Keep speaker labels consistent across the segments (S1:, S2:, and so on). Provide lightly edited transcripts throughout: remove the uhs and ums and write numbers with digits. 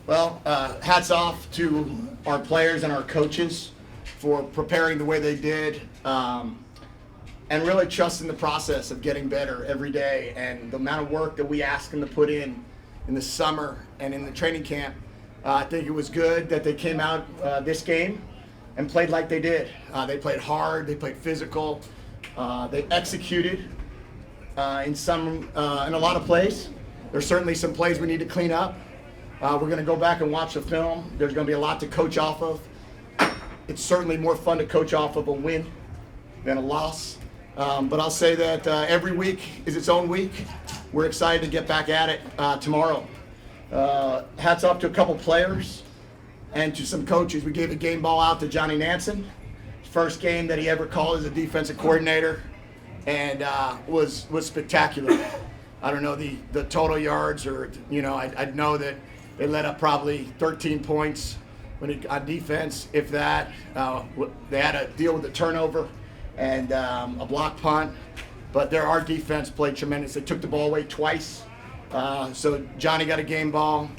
S1: Well, hats off to our players and our coaches for preparing the way they did, and really trusting the process of getting better every day. And the amount of work that we asked them to put in the summer and in the training camp, I think it was good that they came out this game and played like they did. They played hard, they played physical, they executed in a lot of plays. There's certainly some plays we need to clean up. We're going to go back and watch the film. There's going to be a lot to coach off of. It's certainly more fun to coach off of a win than a loss. But I'll say that every week is its own week. We're excited to get back at it tomorrow. Hats off to a couple players and to some coaches. We gave a game ball out to Johnny Nansen. First game that he ever called as a defensive coordinator, and was spectacular. I don't know the total yards, or I know that they let up probably 13 points on defense, if that. They had to deal with a turnover and a block punt, but our defense played tremendous. They took the ball away twice, so Johnny got a game ball.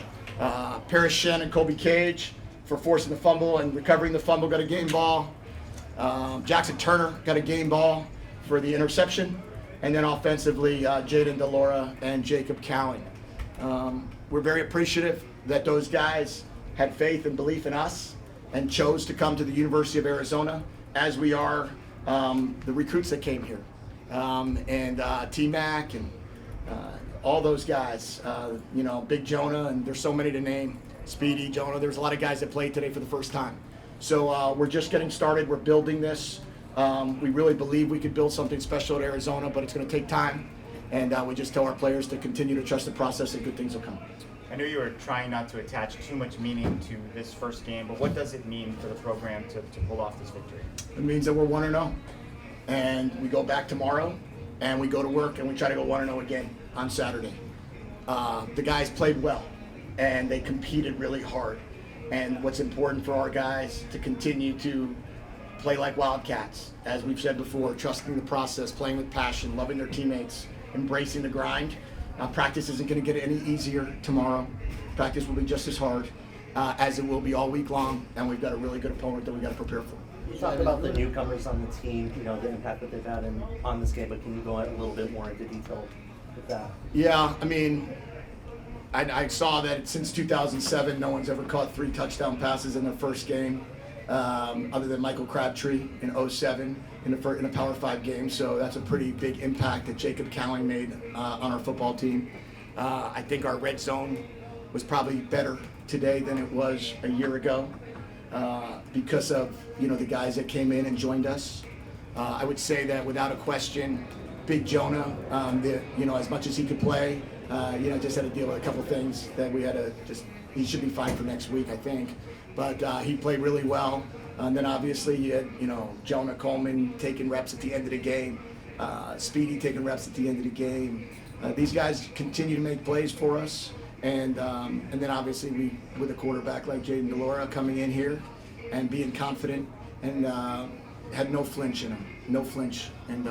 S1: Paris Shen and Colby Cage for forcing the fumble and recovering the fumble got a game ball. Jackson Turner got a game ball for the interception. And then offensively, Jaden DeLora and Jacob Cowan. We're very appreciative that those guys had faith and belief in us and chose to come to the University of Arizona, as we are the recruits that came here. And T-Mac and all those guys, Big Jonah, and there's so many to name, Speedy, Jonah. There's a lot of guys that played today for the first time. So we're just getting started. We're building this. We really believe we could build something special at Arizona, but it's going to take time. And we just tell our players to continue to trust the process and good things will come.
S2: I know you were trying not to attach too much meaning to this first game, but what does it mean for the program to pull off this victory?
S1: It means that we're 1-0. And we go back tomorrow and we go to work and we try to go 1-0 again on Saturday. The guys played well and they competed really hard. And what's important for our guys to continue to play like Wildcats, as we've said before, trusting the process, playing with passion, loving their teammates, embracing the grind. Practice isn't going to get any easier tomorrow. Practice will be just as hard as it will be all week long, and we've got a really good opponent that we've got to prepare for.
S3: You talked about the newcomers on the team, the impact that they've had on this game, but can you go a little bit more into detail with that?
S1: Yeah, I mean, I saw that since 2007, no one's ever caught 3 touchdown passes in their first game. Other than Michael Crabtree in 2007 in a Power 5 game. So that's a pretty big impact that Jacob Cowan made on our football team. I think our red zone was probably better today than it was a year ago because of the guys that came in and joined us. I would say that without a question, Big Jonah, as much as he could play, just had to deal with a couple things that we had to he should be fine for next week, I think. But he played really well. And then obviously you had, Jonah Coleman taking reps at the end of the game, Speedy taking reps at the end of the game. These guys continue to make plays for us. And then obviously we, with a quarterback like Jaden DeLora coming in here and being confident and had no flinch in him, no flinch. And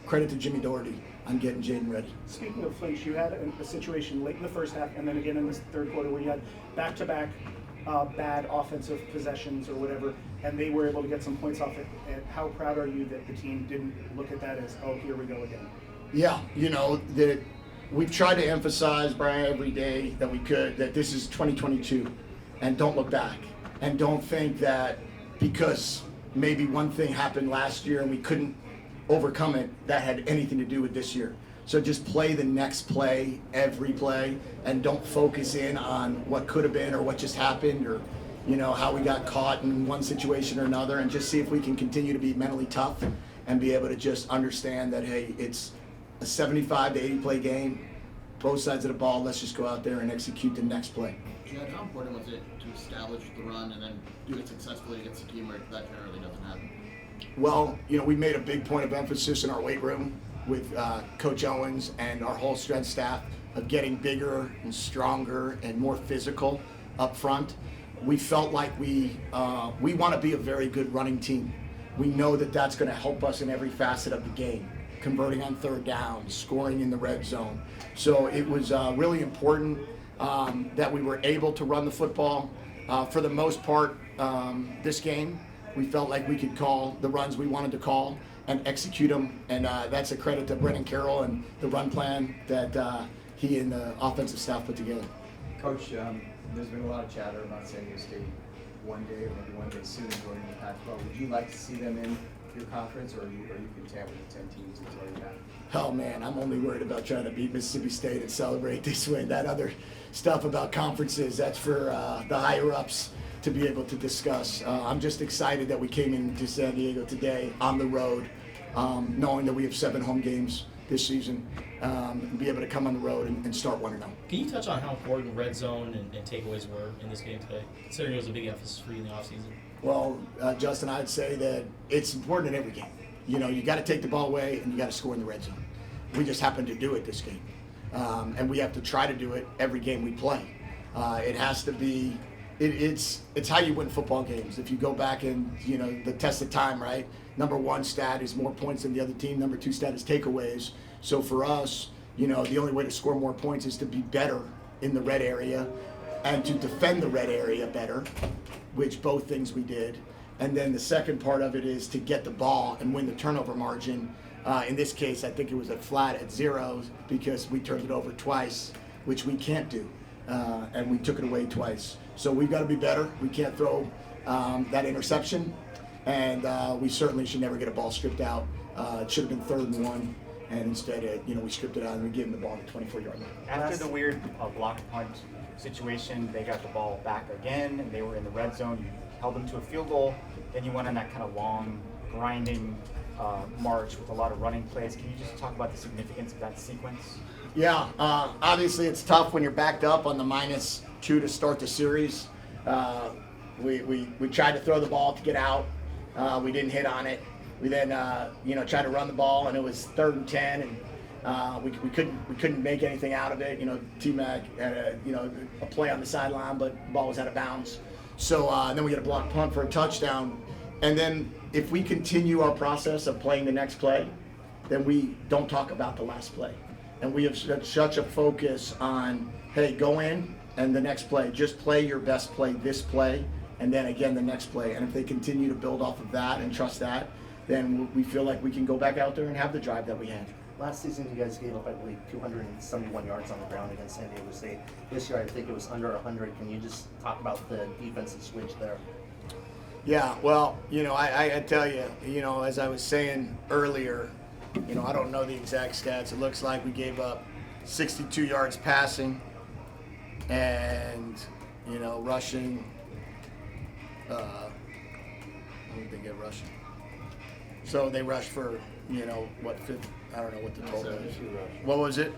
S1: credit to Jimmy Doherty on getting Jaden ready.
S4: Speaking of flinch, you had a situation late in the first half and then again in the third quarter where you had back-to-back bad offensive possessions or whatever, and they were able to get some points off it. And how proud are you that the team didn't look at that as, oh, here we go again?
S1: Yeah, that we've tried to emphasize, Brian, every day that we could, that this is 2022, and don't look back. And don't think that because maybe one thing happened last year and we couldn't overcome it, that had anything to do with this year. So just play the next play, every play, and don't focus in on what could have been or what just happened or, how we got caught in one situation or another, and just see if we can continue to be mentally tough and be able to just understand that, hey, it's a 75 to 80 play game, both sides of the ball, let's just go out there and execute the next play.
S5: Jed, how important was it to establish the run and then do it successfully against a team where that generally doesn't happen?
S1: Well, we made a big point of emphasis in our weight room with Coach Owens and our whole strength staff of getting bigger and stronger and more physical up front. We felt like we want to be a very good running team. We know that that's going to help us in every facet of the game, converting on third down, scoring in the red zone. So it was really important that we were able to run the football. For the most part, this game, we felt like we could call the runs we wanted to call and execute them, and that's a credit to Brennan Carroll and the run plan that he and the offensive staff put together.
S6: Coach, there's been a lot of chatter about San Diego State one day or maybe one day soon joining the Pac-12. Would you like to see them in your conference, or are you content with the 10 teams that's already got?
S1: Oh man, I'm only worried about trying to beat Mississippi State and celebrate this win. That other stuff about conferences, that's for the higher ups to be able to discuss. I'm just excited that we came into San Diego today on the road, knowing that we have 7 home games this season, and be able to come on the road and start 1-0.
S7: Can you touch on how important red zone and takeaways were in this game today, considering it was a big emphasis for you in the offseason?
S1: Well, Justin, I'd say that it's important in every game. You know, you got to take the ball away and you got to score in the red zone. We just happened to do it this game, and we have to try to do it every game we play. It has to be. It's how you win football games. If you go back and the test of time, right? Number 1 stat is more points than the other team. Number 2 stat is takeaways. So for us, the only way to score more points is to be better in the red area and to defend the red area better, which both things we did. And then the second part of it is to get the ball and win the turnover margin. In this case, I think it was a flat at 0 because we turned it over twice, which we can't do. And we took it away twice. So we've got to be better. We can't throw that interception. And we certainly should never get a ball stripped out. It should have been 3rd and 1. And instead, we stripped it out and we gave them the ball at the 24-yard line.
S2: After the weird block punt situation, they got the ball back again, and they were in the red zone. You held them to a field goal. Then you went on that kind of long, grinding march with a lot of running plays. Can you just talk about the significance of that sequence?
S1: Yeah, obviously it's tough when you're backed up on the -2 to start the series. We tried to throw the ball to get out. We didn't hit on it. We then tried to run the ball, and it was 3rd and 10, and we couldn't make anything out of it. T-Mac had a play on the sideline, but the ball was out of bounds. So then we get a block punt for a touchdown, and then if we continue our process of playing the next play, then we don't talk about the last play. And we have such a focus on, hey, go in and the next play. Just play your best play this play, and then again the next play. And if they continue to build off of that and trust that, then we feel like we can go back out there and have the drive that we had.
S3: Last season, you guys gave up, I believe, 271 yards on the ground against San Diego State. This year, I think it was under 100. Can you just talk about the defensive switch there?
S1: Yeah, well, I tell you, as I was saying earlier, I don't know the exact stats. It looks like we gave up 62 yards passing and, rushing. What did they get rushing? So they rushed for, I don't know what the total is. What was it?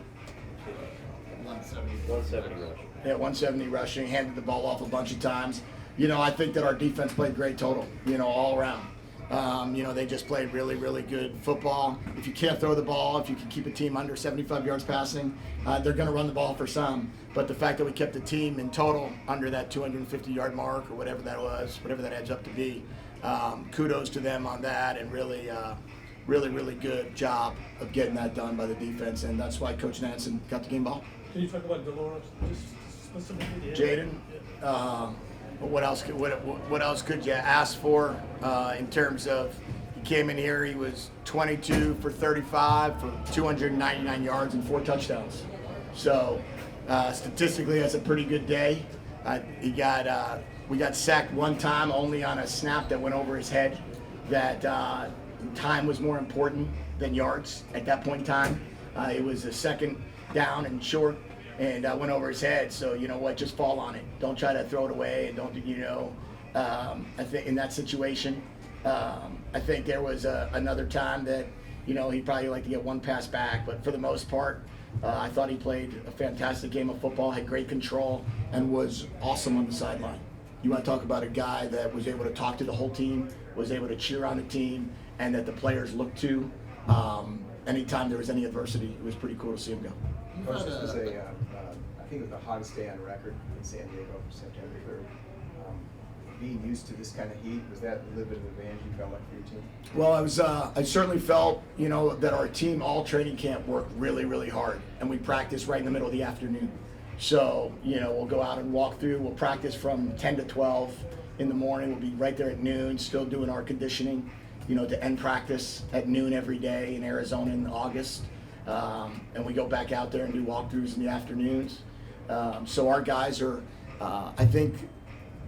S5: 170 rushing.
S1: Yeah, 170 rushing, handed the ball off a bunch of times. I think that our defense played great total, all around. They just played really, really good football. If you can't throw the ball, if you can keep a team under 75 yards passing, they're going to run the ball for some. But the fact that we kept the team in total under that 250-yard mark or whatever that was, whatever that adds up to be, kudos to them on that, and really, really good job of getting that done by the defense. And that's why Coach Nansen got the game ball.
S8: Can you talk about Dolores just specifically?
S1: Jaden. What else could you ask for in terms of, he came in here, he was 22 for 35 for 299 yards and 4 touchdowns. So statistically, that's a pretty good day. We got sacked one time only on a snap that went over his head. That time was more important than yards at that point in time. It was a 2nd down and short, and went over his head. So just fall on it. Don't try to throw it away, and don't I think in that situation, I think there was another time that he'd probably like to get one pass back, but for the most part, I thought he played a fantastic game of football, had great control, and was awesome on the sideline. You want to talk about a guy that was able to talk to the whole team, was able to cheer on the team, and that the players looked to. Anytime there was any adversity, it was pretty cool to see him go.
S6: Coach, this was I think it was the hottest day on record in San Diego for September 3rd. Being used to this kind of heat, was that a little bit of an advantage you felt like for your team?
S1: Well, I certainly felt, that our team all training camp worked really, really hard, and we practiced right in the middle of the afternoon. So, we'll go out and walk through. We'll practice from 10 to 12 in the morning. We'll be right there at noon, still doing our conditioning, to end practice at noon every day in Arizona in August. And we go back out there and do walkthroughs in the afternoons. So our guys are, I think,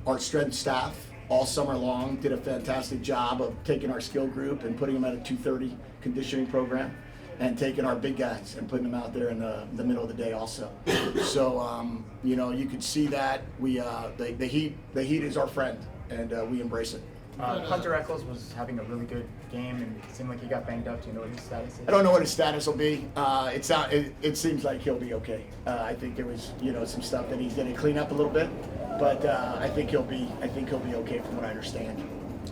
S1: our strength staff all summer long did a fantastic job of taking our skill group and putting them at a 230 conditioning program, and taking our big guys and putting them out there in the middle of the day also. So, you could see that the heat is our friend, and we embrace it.
S2: Hunter Eccles was having a really good game, and it seemed like he got banged up. Do you know what his status is?
S1: I don't know what his status will be. It seems like he'll be okay. I think there was some stuff that he's going to clean up a little bit, but I think he'll be okay from what I understand.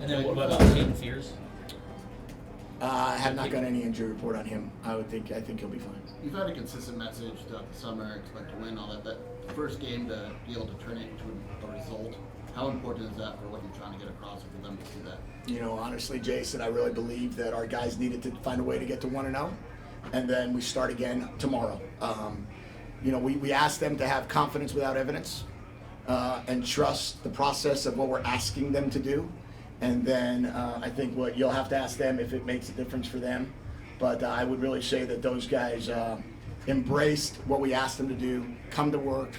S7: And then what about Caden Fears?
S1: I have not got any injury report on him. I think he'll be fine.
S5: You've had a consistent message throughout the summer, expect to win, all that. That first game to be able to turn it into a result, how important is that for what you're trying to get across and for them to see that?
S1: Honestly, Jason, I really believe that our guys needed to find a way to get to 1-0, and then we start again tomorrow. We asked them to have confidence without evidence, and trust the process of what we're asking them to do. And then I think what you'll have to ask them if it makes a difference for them. But I would really say that those guys embraced what we asked them to do, come to work,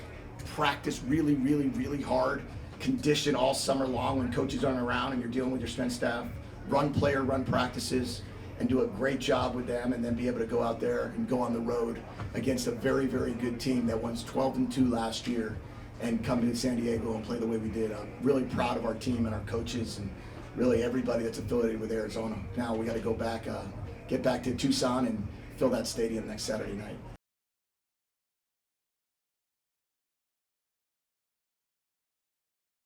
S1: practice really, really, really hard, condition all summer long when coaches aren't around and you're dealing with your strength staff, run practices, and do a great job with them, and then be able to go out there and go on the road against a very, very good team that won 12-2 last year and come to San Diego and play the way we did. I'm really proud of our team and our coaches and really everybody that's affiliated with Arizona. Now we got to go back, get back to Tucson and fill that stadium next Saturday night.